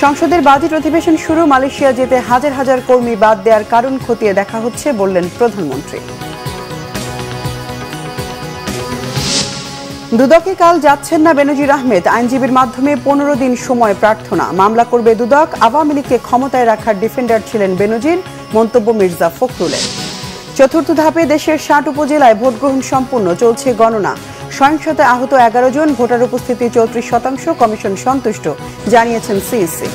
সংসদের বাজেট অধিবেশন শুরু, মালয়েশিয়া যেতে হাজার হাজার কর্মী বাদ দেওয়ার কারণ খতিয়ে দেখা হচ্ছে বললেন প্রধানমন্ত্রী। দুদকে কাল যাচ্ছেন না বেনজির আহমেদ, আইনজীবীর মাধ্যমে 15 দিন সময় প্রার্থনা। মামলা করবে দুদক, আওয়ামী লীগকে ক্ষমতায় রাখার ডিফেন্ডার ছিলেন বেনজির, মন্তব্য মির্জা ফখরুলের। চতুর্থ ধাপে দেশের 60 উপজেলায় ভোট গ্রহণ সম্পূর্ণ, চলছে গণনা। সহিংসতায় আহত 11 জন, ভোটার উপস্থিতি 34%, কমিশন সন্তুষ্ট, জানিয়েছেন সিইসি।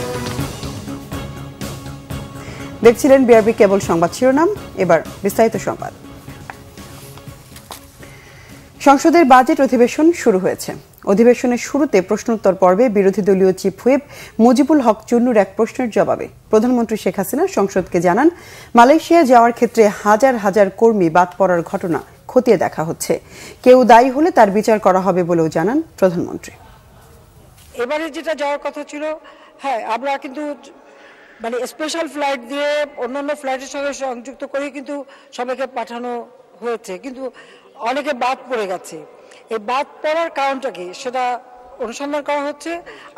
দেখছিলেন বিআরবি কেবল সংবাদ শিরোনাম, এবার বিস্তারিত সংবাদ। সংসদের বাজেট অধিবেশন শুরু হয়েছে। অধিবেশনের শুরুতে প্রশ্নোত্তর পর্বে বিরোধী দলীয় চিফ হুইপ মুজিবুল হক চুন্নুর এক প্রশ্নের জবাবে প্রধানমন্ত্রী শেখ হাসিনা সংসদকে জানান, মালয়েশিয়া যাওয়ার ক্ষেত্রে হাজার হাজার কর্মী বাদ পড়ার ঘটনা খতিয়ে দেখা হচ্ছে। কেউ দায়ী হলে তার বিচার করা হবে বলেও জানান প্রধানমন্ত্রী। এবারে যেটা যাওয়ার কথা ছিল, হ্যাঁ আমরা কিন্তু স্পেশাল ফ্লাইট দিয়ে অন্যান্য ফ্লাইটের সঙ্গে সংযুক্ত করে কিন্তু সবাইকে পাঠানো হয়েছে, কিন্তু অনেকে বাদ পড়ে গেছে। এই বাদ পড়ার কারণটা কি সেটা অনুসন্ধান করা হচ্ছে।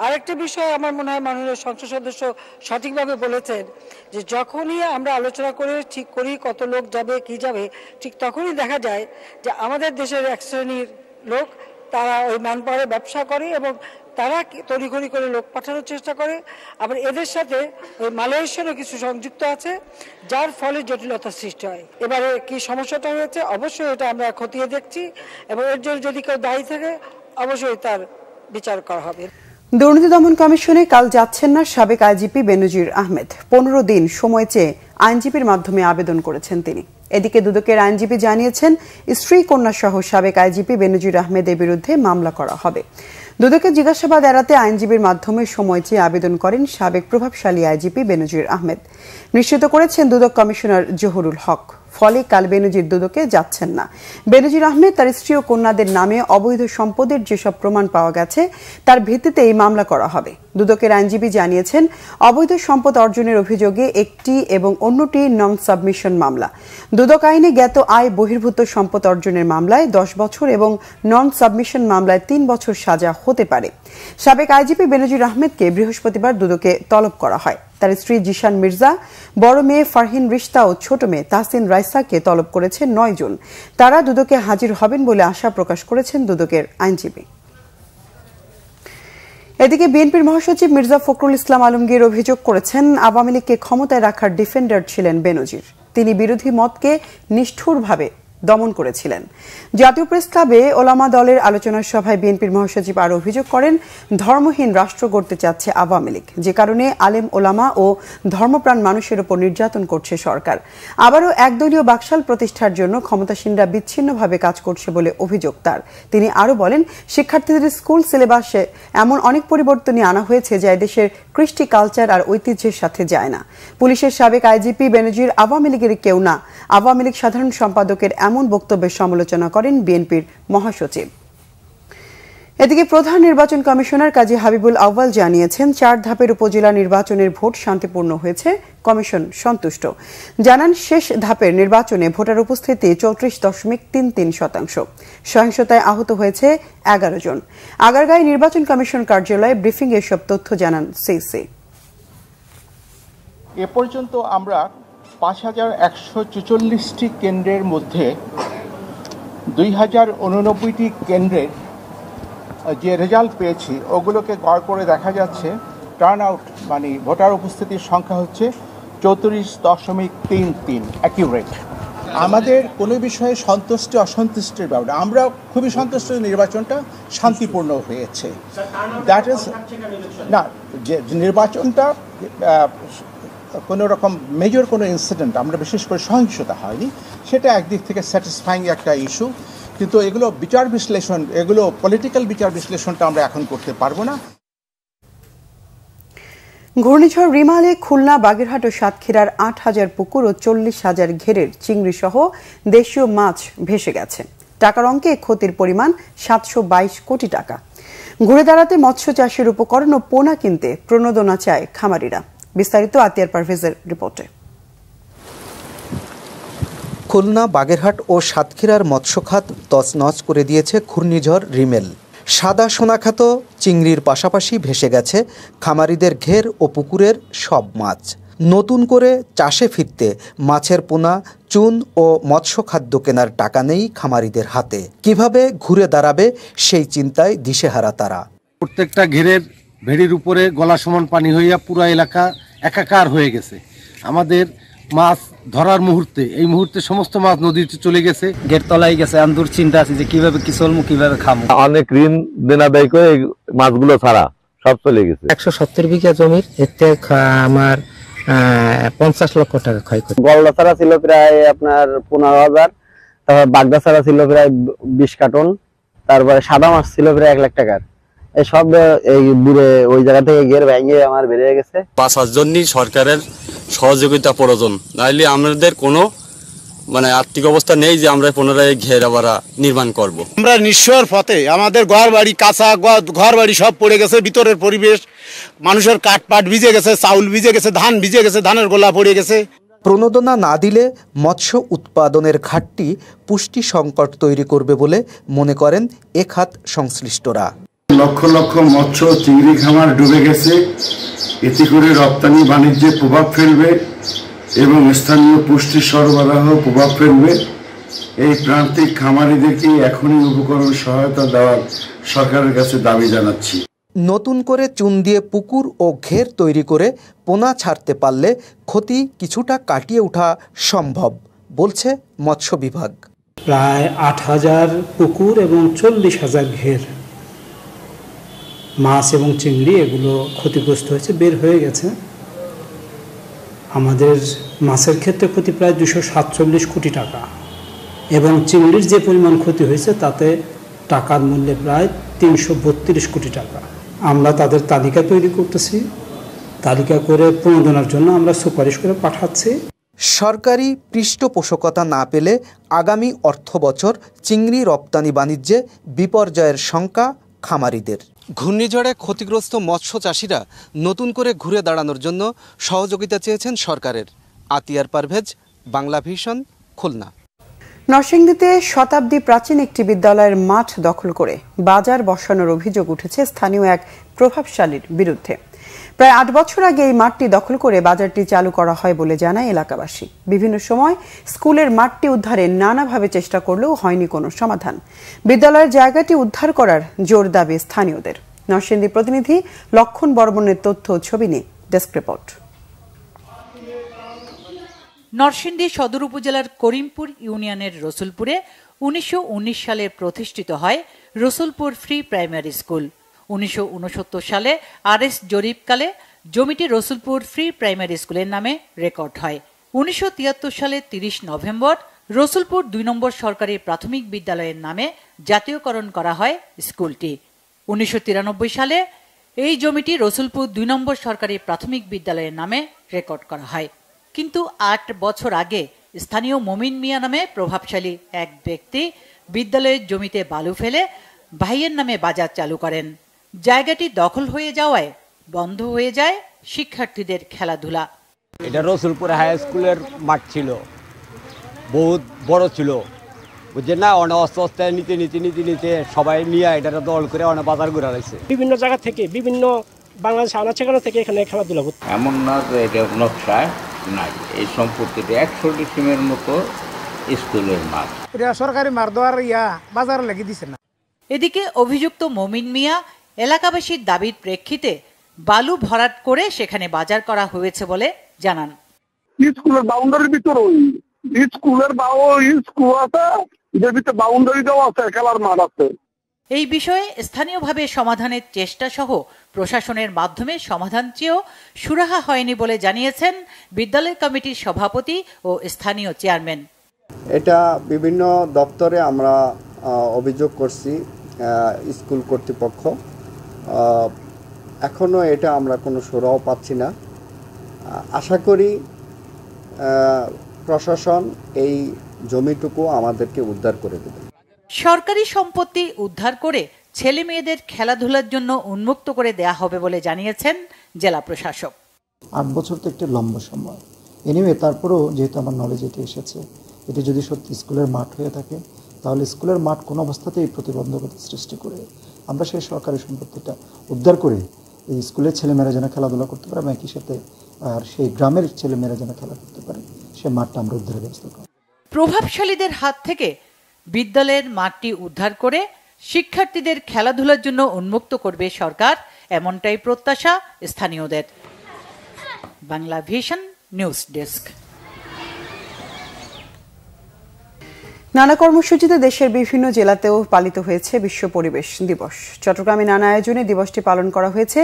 আরেকটা বিষয় আমার মনে হয় মাননীয় সংসদ সদস্য সঠিকভাবে বলেছেন যে যখনই আমরা আলোচনা করে ঠিক করি কত লোক যাবে কি যাবে, ঠিক তখনই দেখা যায় যে আমাদের দেশের এক শ্রেণীর লোক তারা ওই ম্যান পাওয়ারে ব্যবসা করে এবং তারা তড়িঘড়ি করে লোক পাঠানোর চেষ্টা করে। আবার এদের সাথে ওই মালয়েশিয়ারও কিছু সংযুক্ত আছে, যার ফলে জটিলতার সৃষ্টি হয়। এবারে কি সমস্যাটা হয়েছে অবশ্যই এটা আমরা খতিয়ে দেখছি এবং এর জন্য যদি কেউ দায়ী থাকে অবশ্যই তার বিচার করা হবে। দুর্নীতি দমন কমিশনে কাল যাচ্ছেন না সাবেক আইজিপি বেনজির আহমেদ। 15 দিন সময় চেয়ে আইনজীবীর মাধ্যমে আবেদন করেছেন তিনি। এদিকে দুদকের আইনজীবী জানিয়েছেন, স্ত্রী কন্যা সহ সাবেক আইজিপি বেনজির আহমেদের বিরুদ্ধে মামলা করা হবে। দুদকের জিজ্ঞাসাবাদ এড়াতে আইনজীবীর মাধ্যমে সময় চেয়ে আবেদন করেন সাবেক প্রভাবশালী আইজিপি বেনজির আহমেদ। নিশ্চিত করেছেন দুদক কমিশনার জহুরুল হক। ফলে কাল বেনজির দুদকে যাচ্ছেন না। বেনজির আহমেদ তার স্ত্রী ও কন্যাদের নামে অবৈধ সম্পদের যেসব প্রমাণ পাওয়া গেছে তার ভিত্তিতে এই মামলা করা হবে। দুদকের আইনজীবী জানিয়েছেন, অবৈধ সম্পদ অর্জনের অভিযোগে একটি এবং অন্যটি নন সাবমিশন মামলা। দুদক আইনে জ্ঞাত আয় বহির্ভূত সম্পদ অর্জনের মামলায় 10 বছর এবং নন সাবমিশন মামলায় 3 বছর সাজা হতে পারে। সাবেক আইজিপি বেনজির আহমেদকে বৃহস্পতিবার দুদকে তলব করা হয়। তার স্ত্রী জিশান মির্জা, বড় মেয়ে ফারহিন রিশতা ও ছোট মেয়ে তাহসিন রাইসাকে তলব করেছে 9 জন। তারা দুদকে হাজির হবেন বলে আশা প্রকাশ করেছেন দুদকের আইনজীবী। এদিকে বিএনপির মহাসচিব মির্জা ফখরুল ইসলাম আলমগীর অভিযোগ করেছেন, আওয়ামী লীগকে ক্ষমতায় রাখার ডিফেন্ডার ছিলেন বেনজির। তিনি বিরোধী মতকে নিষ্ঠুরভাবে দমন করেছিলেন। জাতীয় প্রেস ক্লাবে ওলামা দলের আলোচনা সভায় বিএনপির মহাসচিব আরও অভিযোগ করেন, ধর্মহীন রাষ্ট্র গড়তে চাচ্ছে আওয়ামী লীগ, যে কারণে আলেম ওলামা ও ধর্মপ্রাণ মানুষের উপর নির্যাতন করছে সরকার। আবারও একদলীয় বাকশাল প্রতিষ্ঠার জন্য ক্ষমতাসীনরা বিচ্ছিন্নভাবে কাজ করছে বলে অভিযোগ তার। তিনি আরও বলেন, শিক্ষার্থীদের স্কুল সিলেবাসে এমন অনেক পরিবর্তনই আনা হয়েছে যা দেশের কৃষ্টি কালচার আর ঐতিহ্যের সাথে যায় না। পুলিশের সাবেক আইজিপি বেনজির আওয়ামী লীগের কেউ না। আওয়ামী লীগ সাধারণ সম্পাদকের এমন বক্তব্যের সমালোচনা করেন বিএনপির মহাসচিব। এদিকে প্রধান নির্বাচন কমিশনার কাজী হাবিবুল আউয়াল জানিয়েছেন, 4 ধাপের উপজেলা নির্বাচনের ভোট শান্তিপূর্ণ হয়েছে, কমিশন সন্তুষ্ট। জানান, শেষ ধাপের নির্বাচনে ভোটার উপস্থিতি 34.33%। সহিংসতায় আহত হয়েছে 11 জন। আগারগাঁও নির্বাচন কমিশন কার্যালয়ে ব্রিফিং এসব তথ্য জানান সিইসি। এ পর্যন্ত আমরা 5144টি কেন্দ্রের মধ্যে 2089টি কেন্দ্রের যে রেজাল্ট পেয়েছি ওগুলোকে গড় করে দেখা যাচ্ছে টার্ন আউট ভোটার উপস্থিতির সংখ্যা হচ্ছে 34.33 অ্যাকিউরেট। আমাদের কোনো বিষয়ে সন্তুষ্টি অসন্তুষ্টির ব্যাপারে আমরা খুবই সন্তুষ্ট, নির্বাচনটা শান্তিপূর্ণ হয়েছে। দ্যাট ইজ না, যে নির্বাচনটা কোনো রকম মেজর কোনো ইনসিডেন্ট, আমরা বিশেষ করে সহিংসতা হয়নি, সেটা একদিক থেকে স্যাটিসফাইং একটা ইস্যু। কিন্তু এগুলো বিচার বিশ্লেষণ, এগুলো পলিটিক্যাল বিচার বিশ্লেষণটা আমরা এখন করতে পারবো না। ঘূর্ণিঝড় রিমালে খুলনা, বাগেরহাট ও সাতক্ষীরার 8,000 পুকুর ও 40,000 ঘেরের চিংড়ি সহ দেশীয় মাছ ভেসে গেছে। টাকার অঙ্কে ক্ষতির পরিমাণ 722 কোটি টাকা। ঘুরে দাঁড়াতে মৎস্য চাষের উপকরণ ও পোনা কিনতে প্রণোদনা চায় খামারিরা। বিস্তারিত আতিয়ার পারভেজের রিপোর্টে। খুলনা, বাগেরহাট ও সাতক্ষীরার মৎস্য খাত তছনছ করে দিয়েছে ঘূর্ণিঝড় রিমেল। সাদা সোনাখ্যাত চিংড়ির পাশাপাশি ভেসে গেছে খামারিদের ঘের ও পুকুরের সব মাছ। নতুন করে চাষে ফিরতে মাছের পোনা, চুন ও মৎস্য খাদ্য কেনার টাকা নেই খামারিদের হাতে। কিভাবে ঘুরে দাঁড়াবে সেই চিন্তায় দিশেহারা তারা। প্রত্যেকটা ঘেরের ভেড়ির উপরে গলা সমান পানি হইয়া পুরো এলাকা একাকার হয়ে গেছে। আমাদের মাছ ধরার মুহূর্তে এই মুহূর্তে সমস্ত মাছ নদীতে চলে গেছে, গেট তলায় গেছে। আন্দুর চিন্তা আছে যে কিভাবে কি চলবো, কিভাবে খাবো। অনেক ঋণ দেনা দেয় করে এই মাছগুলো ছাড়া সব চলে গেছে। 170 বিঘা জমির এতে আমার 50 লক্ষ টাকা ক্ষয়ক্ষতি। গলদা ছাড়া ছিল প্রায় আপনার 15,000, তারপর বাগদা ছাড়া ছিল প্রায় 20 কার্টন, তারপরে সাদা মাছ ছিল প্রায় 1 লাখ টাকার। এই সব এই দূরে ওই জায়গা থেকে ঘের ভেঙে আমার বেরিয়ে গেছে। বাঁচার জন্য সরকারের সহযোগিতা প্রয়োজন, নাইলে আমাদের কোনো আর্থিক অবস্থা নেই যে আমরা পুনরায় ঘের আবার নির্মাণ করব। আমরা নিঃস্বর পথে, আমাদের ঘর বাড়ি কাঁচা ঘর বাড়ি সব পড়ে গেছে। ভিতরের পরিবেশ, মানুষের কাঠপাট ভিজে গেছে, চাউল ভিজে গেছে, ধান ভিজে গেছে, ধানের গোলা পড়ে গেছে। প্রণোদনা না দিলে মৎস্য উৎপাদনের ঘাটতি পুষ্টি সংকট তৈরি করবে বলে মনে করেন এ খাত সংশ্লিষ্টরা। লক্ষ লক্ষ মৎস্য চিংড়ি খামার ডুবে গেছে। এতে করে রপ্তানি বাণিজ্যে প্রভাব ফেলবে এবং স্থানীয় পুষ্টি সরবরাহ প্রভাব ফেলবে। এই প্রান্তিক খামারিদেরকে এখনই উপকরণ সহায়তা দেওয়ার সরকারের কাছে দাবি জানাচ্ছি। নতুন করে চুন দিয়ে পুকুর ও ঘের তৈরি করে পোনা ছাড়তে পারলে ক্ষতি কিছুটা কাটিয়ে ওঠা সম্ভব বলছে মৎস্য বিভাগ। প্রায় 8,000 পুকুর এবং 40,000 ঘের মাছ এবং চিংড়ি এগুলো ক্ষতিগ্রস্ত হয়েছে, বের হয়ে গেছে। আমাদের মাছের ক্ষেত্রে ক্ষতি প্রায় 247 কোটি টাকা এবং চিংড়ির যে পরিমাণ ক্ষতি হয়েছে তাতে টাকার মূল্যে প্রায় 332 কোটি টাকা। আমরা তাদের তালিকা তৈরি করতেছি, তালিকা করে প্রণোদনার জন্য আমরা সুপারিশ করে পাঠাচ্ছি। সরকারি পৃষ্ঠপোষকতা না পেলে আগামী অর্থবছর চিংড়ি রপ্তানি বাণিজ্যে বিপর্যয়ের শঙ্কা খামারিদের। ঘূর্ণিঝড়ে ক্ষতিগ্রস্ত মৎস্য চাষিরা নতুন করে ঘুরে দাঁড়ানোর জন্য সহযোগিতা চেয়েছেন সরকারের। আতিয়ার পারভেজ, বাংলা ভিশন, খুলনা। নরসিংদীতে শতাব্দী প্রাচীন একটি বিদ্যালয়ের মাঠ দখল করে বাজার বসানোর অভিযোগ উঠেছে স্থানীয় এক প্রভাবশালীর বিরুদ্ধে। প্রায় 8 বছর আগে এই মাঠটি দখল করে বাজারটি চালু করা হয় বলে জানায় এলাকাবাসী। বিভিন্ন সময় স্কুলের মাঠটি উদ্ধারে নানাভাবে চেষ্টা করলেও হয়নি কোনো সমাধান। বিদ্যালয়ের জায়গাটি উদ্ধার করার জোর দাবি স্থানীয়দের। নরসিংদী প্রতিনিধি লক্ষণ বর্মনের তথ্য ছবি নিয়ে ডেস্ক রিপোর্ট। নরসিংদী সদর উপজেলার করিমপুর ইউনিয়নের রসুলপুরে 1919 সালে প্রতিষ্ঠিত হয় রসুলপুর ফ্রি প্রাইমারি স্কুল। 1969 সালে আরএস জরিপকালে জমিটি রসুলপুর ফ্রি প্রাইমারি স্কুলের নামে রেকর্ড হয়। 1973 সালে 30 নভেম্বর রসুলপুর 2 নম্বর সরকারি প্রাথমিক বিদ্যালয়ের নামে জাতীয়করণ করা হয় স্কুলটি। 1993 সালে এই জমিটি রসুলপুর 2 নম্বর সরকারি প্রাথমিক বিদ্যালয়ের নামে রেকর্ড করা হয়। কিন্তু 8 বছর আগে স্থানীয় মমিন মিয়া নামে প্রভাবশালী এক ব্যক্তি বিদ্যালয়ের জমিতে বালু ফেলে ভাইয়ের নামে বাজার চালু করেন। জায়গাটি দখল হয়ে যাওয়ায় বন্ধ হয়ে যায় শিক্ষার্থীদের খেলাধুলা। এটা রসুলপুর হাই স্কুলের মাঠ ছিল, বহুত বড় ছিল, বুঝছেন না। অনেক অস্তে অস্তে নিতে সবাই নিয়ে এটা দল করে অনেক বাজার ঘুরে রয়েছে। বিভিন্ন জায়গা থেকে, বিভিন্ন বাংলাদেশ আনাচেখানা থেকে এখানে খেলাধুলা হচ্ছে। এমন না যে এটা নকশায় নাই, এই সম্পত্তিটা 100 ডিসিমের মতো স্কুলের মাঠ। এটা সরকারি মাঠ দেওয়ার বাজার লাগিয়ে দিচ্ছে না। এদিকে অভিযুক্ত মমিন মিয়া এলাকাবাসীর দাবির প্রেক্ষিতে বালু ভরাট করে সেখানে বাজার করা হয়েছে বলে জানান। স্কুলের বাউন্ডারির ভিতরে স্কুলের স্কুল আছে, যে ভিতরে বাউন্ডারি দেওয়া আছে, খেলার মাঠ আছে। এই বিষয়ে স্থানীয়ভাবে সমাধানের চেষ্টা সহ প্রশাসনের মাধ্যমে সমাধান চেয়েও সুরাহা হয়নি বলে জানিয়েছেন বিদ্যালয় কমিটির সভাপতি ও স্থানীয় চেয়ারম্যান। এটা বিভিন্ন দপ্তরে আমরা অভিযোগ করছি স্কুল কর্তৃপক্ষ, এখনো এটা আমরা কোনো সুরাহা পাচ্ছি না। আশা করি প্রশাসন এই জমিটুকু আমাদেরকে উদ্ধার করে দেবে। সরকারি সম্পত্তি উদ্ধার করে ছেলে মেয়েদের খেলাধুলার জন্য উন্মুক্ত করে দেয়া হবে বলে জানিয়েছেন জেলা প্রশাসক। 8 বছর তো একটা লম্বা সময়। এনিওয়ে তারপরেও যেহেতু আমার নলেজ এটা এসেছে, এটা যদি সত্যি স্কুলের মাঠ হয়ে থাকে তাহলে স্কুলের মাঠ কোনো অবস্থাতেই প্রতিবন্ধকতা সৃষ্টি করে আমরা সেই সরকারি সম্পত্তিটা উদ্ধার করে এই স্কুলের ছেলেমেয়েরা যেন খেলাধুলা করতে পারে এবং একই সাথে আর সেই গ্রামের ছেলেমেয়েরা যেন খেলা করতে পারে সেই মাঠটা আমরা উদ্ধারের ব্যবস্থা করব। প্রভাবশালীদের হাত থেকে বিদ্যালয়ের মাঠটি উদ্ধার করে শিক্ষার্থীদের খেলাধুলার জন্য উন্মুক্ত করবে সরকার, এমনটাই প্রত্যাশা স্থানীয়দের। Bangla vision news desk. নানা কর্মসূচিতে দেশের বিভিন্ন জেলাতেও পালিত হয়েছে বিশ্ব পরিবেশ দিবস। চট্টগ্রামে নানা আয়োজনে দিবসটি পালন করা হয়েছে।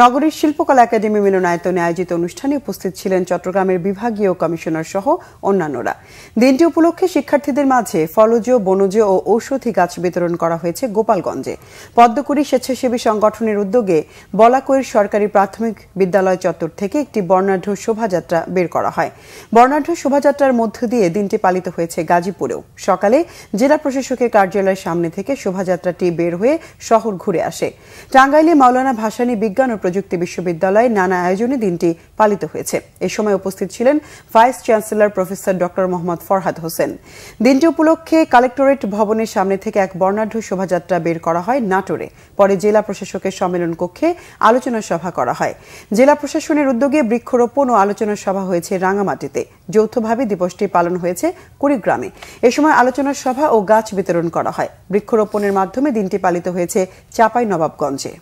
নগরীর শিল্পকলা একাডেমি মিলনায়তনে আয়োজিত অনুষ্ঠানে উপস্থিত ছিলেন চট্টগ্রামের বিভাগীয় কমিশনার সহ অন্যান্যরা। দিনটি উপলক্ষে শিক্ষার্থীদের মাঝে ফলজ, বনজ ও ঔষধি গাছ বিতরণ করা হয়েছে গোপালগঞ্জে। পদ্মকুড়ি স্বেচ্ছাসেবী সংগঠনের উদ্যোগে বলাকৈর সরকারি প্রাথমিক বিদ্যালয় চত্বর থেকে একটি বর্ণাঢ্য শোভাযাত্রা বের করা হয়। বর্ণাঢ্য শোভাযাত্রার মধ্য দিয়ে দিনটি পালিত হয়েছে গাজীপুরেও। সকালে জেলা প্রশাসকের কার্যালয়ের সামনে থেকে শোভাযাত্রাটি বের হয়ে শহর ঘুরে আসে। টাঙ্গাইলে মাওলানা ভাসানী বিজ্ঞান ও প্রযুক্তি বিশ্ববিদ্যালয়ে নানা আয়োজনে দিনটি পালিত হয়েছে। এ সময় উপস্থিত ছিলেন vice chancellor professor doctor Mohammad Farhad Hossain. দিনটি উপলক্ষে কালেক্টরেট ভবনের সামনে থেকে এক বর্ণাঢ্য শোভাযাত্রা বের করা হয় নাটোরে। পরে জেলা প্রশাসকের সম্মেলন কক্ষে আলোচনা সভা করা হয়। জেলা প্রশাসনের উদ্যোগে বৃক্ষরোপণ ও আলোচনা সভা হয়েছে রাঙামাটিতে। যৌথভাবে দিবসটি পালন হয়েছে কুড়িগ্রামে। এ সময় আলোচনা সভা ও গাছ বিতরণ করা হয়। বৃক্ষরোপণের মাধ্যমে দিনটি পালিত হয়েছে চাঁপাইনবাবগঞ্জে।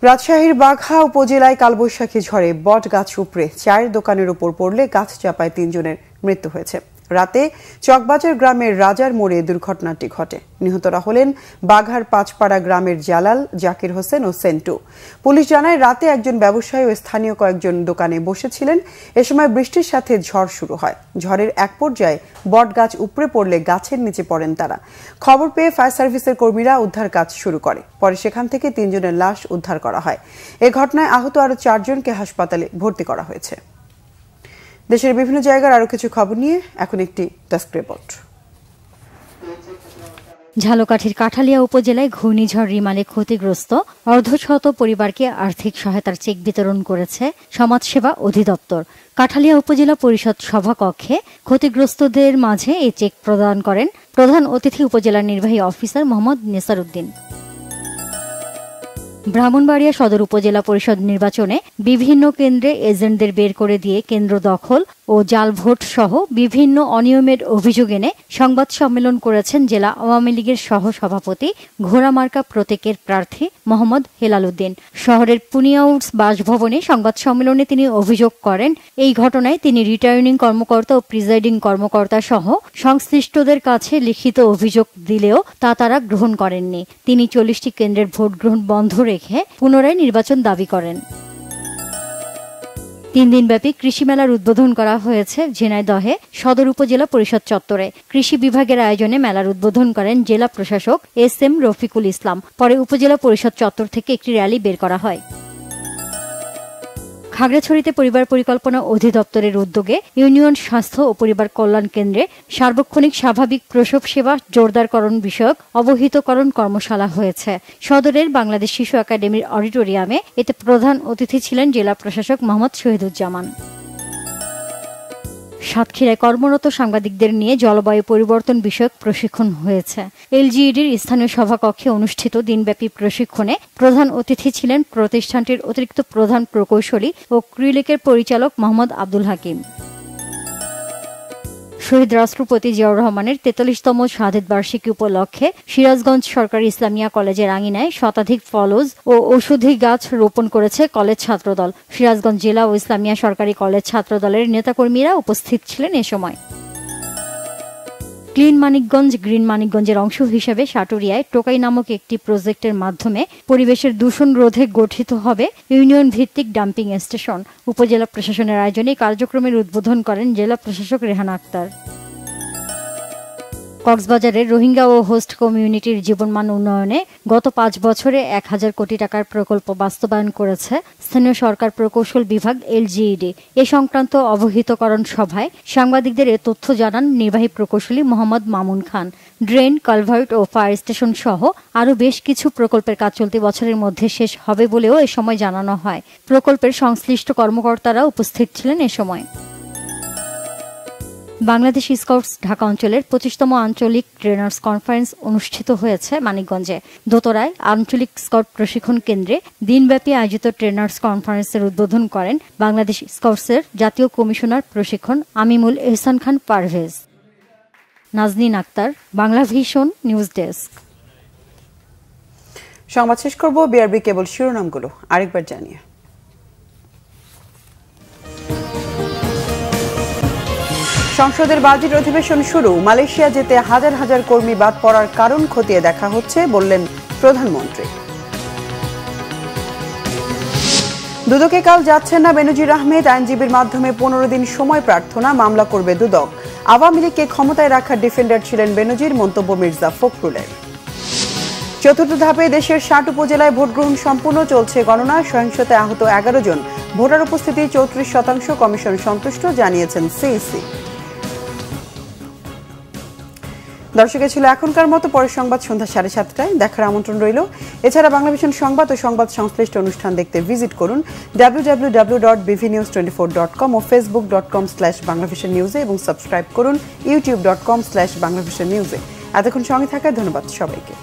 রাজশাহীর বাঘা উপজেলায় কালবৈশাখী ঝড়ে বট গাছ উপড়ে চায়ের দোকানের উপর পড়লে গাছ চাপায় ৩ জনের মৃত্যু হয়েছে। রাতে চকবাজার গ্রামের রাজার মোড়ে দুর্ঘটনাটি ঘটে। নিহতরা হলেন বাঘার পাঁচপাড়া গ্রামের জালাল, জাকির হোসেন ও সেন্টু। পুলিশ জানায় রাতে একজন ব্যবসায়ী ও স্থানীয় কয়েকজন দোকানে বসেছিলেন। এ সময় বৃষ্টির সাথে ঝড় শুরু হয়। ঝড়ের এক পর্যায়ে বট গাছ উপড়ে পড়লে গাছের নিচে পড়েন তারা। খবর পেয়ে ফায়ার সার্ভিসের কর্মীরা উদ্ধার কাজ শুরু করে। পরে সেখান থেকে 3 জনের লাশ উদ্ধার করা হয়। এ ঘটনায় আহত আরও 4 জনকে হাসপাতালে ভর্তি করা হয়েছে। দেশের বিভিন্ন জায়গার আরো কিছু খবর নিয়ে এখন একটি ডেস্ক রিপোর্ট। ঝালকাঠির কাঠালিয়া উপজেলায় ঘূর্ণিঝড় রিমালে ক্ষতিগ্রস্ত অর্ধশত পরিবারকে আর্থিক সহায়তার চেক বিতরণ করেছে সমাজসেবা অধিদপ্তর। কাঠালিয়া উপজেলা পরিষদ সভাকক্ষে ক্ষতিগ্রস্তদের মাঝে এই চেক প্রদান করেন প্রধান অতিথি উপজেলা নির্বাহী অফিসার মোহাম্মদ নেসার উদ্দিন। ব্রাহ্মণবাড়িয়া সদর উপজেলা পরিষদ নির্বাচনে বিভিন্ন কেন্দ্রে এজেন্টদের বের করে দিয়ে কেন্দ্র দখল ও জাল ভোট সহ বিভিন্ন অনিয়মের অভিযোগ এনে সংবাদ সম্মেলন করেছেন জেলা আওয়ামী লীগের সহ সভাপতি ঘোড়ামার্কা প্রতীকের প্রার্থী মোহাম্মদ হেলাল উদ্দিন। শহরের পুনিয়াউটস বাসভবনে সংবাদ সম্মেলনে তিনি অভিযোগ করেন, এই ঘটনায় তিনি রিটার্নিং কর্মকর্তা ও প্রিজাইডিং কর্মকর্তা সহ সংশ্লিষ্টদের কাছে লিখিত অভিযোগ দিলেও তা তারা গ্রহণ করেননি। তিনি 40টি কেন্দ্রের ভোট গ্রহণ বন্ধ রেখে পুনরায় নির্বাচন দাবি করেন। 3 দিনব্যাপী কৃষি মেলার উদ্বোধন করা হয়েছে ঝিনাইদহে সদর উপজেলা পরিষদ চত্বরে। কৃষি বিভাগের আয়োজনে মেলার উদ্বোধন করেন জেলা প্রশাসক SM রফিকুল ইসলাম। পরে উপজেলা পরিষদ চত্বর থেকে একটি র্যালি বের করা হয়। খাগড়াছড়িতে পরিবার পরিকল্পনা অধিদপ্তরের উদ্যোগে ইউনিয়ন স্বাস্থ্য ও পরিবার কল্যাণ কেন্দ্রে সার্বক্ষণিক স্বাভাবিক প্রসব সেবা জোরদারকরণ বিষয়ক অবহিতকরণ কর্মশালা হয়েছে। সদরের বাংলাদেশ শিশু একাডেমির অডিটোরিয়ামে এতে প্রধান অতিথি ছিলেন জেলা প্রশাসক মোহাম্মদ শহীদুজ্জামান। সাতক্ষীরায় কর্মরত সাংবাদিকদের নিয়ে জলবায়ু পরিবর্তন বিষয়ক প্রশিক্ষণ হয়েছে। LGEDর স্থানীয় সভাকক্ষে অনুষ্ঠিত দিনব্যাপী প্রশিক্ষণে প্রধান অতিথি ছিলেন প্রতিষ্ঠানটির অতিরিক্ত প্রধান প্রকৌশলী ও ক্রিলেকের পরিচালক মোহাম্মদ আব্দুল হাকিম। শহীদ রাষ্ট্রপতি জিয়াউর রহমানের 43তম শাহাদত বার্ষিকী উপলক্ষে সিরাজগঞ্জ সরকারি ইসলামিয়া কলেজের আঙিনায় শতাধিক ফলজ ও ঔষধি গাছ রোপণ করেছে কলেজ ছাত্রদল। সিরাজগঞ্জ জেলা ও ইসলামিয়া সরকারি কলেজ ছাত্রদলের নেতাকর্মীরা উপস্থিত ছিলেন এ সময়। ক্লিন মানিকগঞ্জ গ্রিন মানিকগঞ্জের অংশ হিসেবে সাটুরিয়ায় টোকাই নামক একটি প্রজেক্টের মাধ্যমে পরিবেশের দূষণ রোধে গঠিত হবে ইউনিয়ন ভিত্তিক ডাম্পিং স্টেশন। উপজেলা প্রশাসনের আয়োজনে কার্যক্রমের উদ্বোধন করেন জেলা প্রশাসক রেহানা আক্তার। কক্সবাজারের রোহিঙ্গা ও হোস্ট কমিউনিটির জীবনমান উন্নয়নে গত 5 বছরে 1000 কোটি টাকার প্রকল্প বাস্তবায়ন করেছে স্থানীয় সরকার প্রকৌশল বিভাগ LGED। এ সংক্রান্ত অবহিতকরণ সভায় সাংবাদিকদের এ তথ্য জানান নির্বাহী প্রকৌশলী মোহাম্মদ মামুন খান। ড্রেন, কালভার্ট ও ফায়ার স্টেশন সহ আরও বেশ কিছু প্রকল্পের কাজ চলতি বছরের মধ্যে শেষ হবে বলেও এ সময় জানানো হয়। প্রকল্পের সংশ্লিষ্ট কর্মকর্তারা উপস্থিত ছিলেন এ সময়। বাংলাদেশ স্কাউটস ঢাকা অঞ্চলের 25তম আঞ্চলিক ট্রেনার্স কনফারেন্স অনুষ্ঠিত হয়েছে মানিকগঞ্জে। দোতরায় আঞ্চলিক স্কাউট প্রশিক্ষণ কেন্দ্রে দিনব্যাপী আয়োজিত ট্রেনার্স কনফারেন্সের উদ্বোধন করেন বাংলাদেশ স্কাউটসের জাতীয় কমিশনার প্রশিক্ষণ Amimul Ehsan Khan Parvez. Naznin Akter, Bangla vision news desk. সংবাদ শেষ করব বিআরবি কেবল শিরোনামগুলো আরেকবার জানিয়ে। সংসদের বাজেট অধিবেশন শুরু। মালয়েশিয়া যেতে হাজার হাজার কর্মী বাদ পড়ার কারণ খতিয়ে দেখা হচ্ছে বললেন প্রধানমন্ত্রী। দুদকে কাল যাচ্ছেন না বেনজির আহমেদ। আইনজীবীর মাধ্যমে 15 দিন সময় প্রার্থনা, মামলা করবে দুদক। আওয়ামী লীগকে ক্ষমতায় রাখার ডিফেন্ডার ছিলেন বেনজির, মন্তব্য মির্জা ফখরুলের। চতুর্থ ধাপে দেশের 60 উপজেলায় ভোটগ্রহণ সম্পূর্ণ, চলছে গণনা। সহিংসতায় আহত 11 জন, ভোটার উপস্থিতি 34%, কমিশন সন্তুষ্ট, জানিয়েছেন সিইসি। দর্শকে ছিল এখনকার মতো, পরের সংবাদ সন্ধ্যা 7:30টায় দেখার আমন্ত্রণ রইল। এছাড়া বাংলা ভিশন সংবাদ ও সংবাদ সংশ্লিষ্ট অনুষ্ঠান দেখতে ভিজিট করুন www.bvnews24.com ও facebook.com/banglavisionnews এবং সাবস্ক্রাইব করুন youtube.com/banglavisionnews। এতক্ষণ সঙ্গে থাকায় ধন্যবাদ সবাইকে।